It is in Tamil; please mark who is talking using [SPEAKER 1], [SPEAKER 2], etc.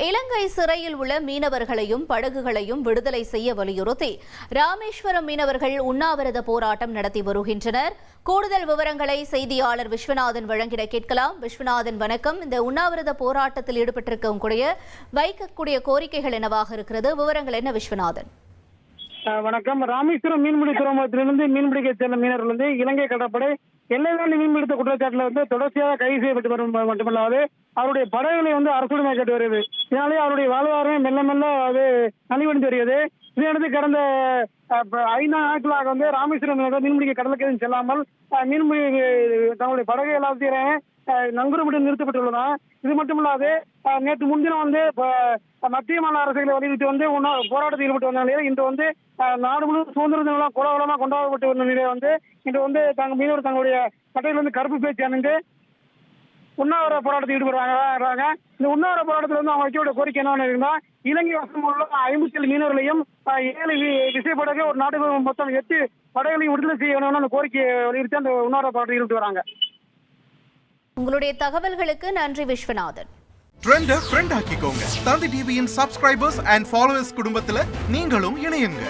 [SPEAKER 1] இலங்கை சிறையில் உள்ள மீனவர்களையும் படகுகளையும் விடுதலை செய்ய வலியுறுத்தி ராமேஸ்வரம் மீனவர்கள் உண்ணாவிரத போராட்டம் நடத்தி வருகின்றனர். கூடுதல் விவரங்களை செய்தியாளர் விஸ்வநாதன் வழங்கிட கேட்கலாம். விஸ்வநாதன், வணக்கம். இந்த உண்ணாவிரத போராட்டத்தில் ஈடுபட்டிருக்கக்கூடிய வைக்கக்கூடிய கோரிக்கைகள் என்னவாக இருக்கிறது? விவரங்கள் என்ன விஸ்வநாதன்?
[SPEAKER 2] வணக்கம். ராமேஸ்வரம் மீன்பிடி துறைமுகத்திலிருந்து மீன்பிடிக்க சென்ற மீனவர்கள் இலங்கை கடற்படை எல்லை தாண்டி மீன்பிடித்த குற்றச்சாட்டுல தொடர்ச்சியாக கைது செய்யப்பட்டு வரும் மட்டுமல்லாது அவருடைய படகுகளை அரசுரிமை கேட்டு வருகிறது. இதனாலே அவருடைய வாழ்வாதாரமே மெல்ல மெல்ல அது நலிவடைந்து வருகிறது. இதனடுத்து கடந்த 5 நாட்களாக ராமேஸ்வரம் மீன்பிடிக்க கடலுக்கு எதுவும் செல்லாமல் மீன்பிடி தங்களுடைய படகு எல்லாத்தையும் நங்கூரமிட்டு நிறுத்தப்பட்டுள்ளன. இது மட்டுமல்லாது நேற்று முன்தினம் மத்திய மாநில அரசுகளை வலியுறுத்தி போராட்டத்தில் ஈடுபட்டு வந்த நிலையில் இன்று நாடு முழுவதும் சுதந்திர தினம் கோலாகலமாக கொண்டாடப்பட்டு வந்த நிலையில இன்று மீனவர் தங்களுடைய கட்டையிலிருந்து கருப்பு பேச்சு அணிந்து உண்ணாவிரத போராட்டத்தில் ஈடுபடுறாங்க. இந்த உண்ணாவிரத போராட்டத்தில் அவங்க வைக்கக்கூடிய கோரிக்கை என்னன்னு இருந்தா, இலங்கை வசம் உள்ள 57 மீனவர்களையும் 7 விசைப்படகு ஒரு நாட்டுக்கு மொத்தம் 8 படகுகளையும் விடுதலை செய்ய வேணும்னு அந்த கோரிக்கையை வலியுறுத்தி அந்த உண்ணாவிரத போராட்டத்தில் ஈடுபட்டு வராங்க.
[SPEAKER 1] உங்களுடைய தகவல்களுக்கு நன்றி விஸ்வநாதன்.
[SPEAKER 3] ட்ரெண்ட ஃப்ரெண்ட் ஆக்கிக்கோங்க. தந்தி டிவியின் சப்ஸ்கிரைபர்ஸ் அண்ட் ஃபாலோவர்ஸ் குடும்பத்துல நீங்களும் இணையுங்க.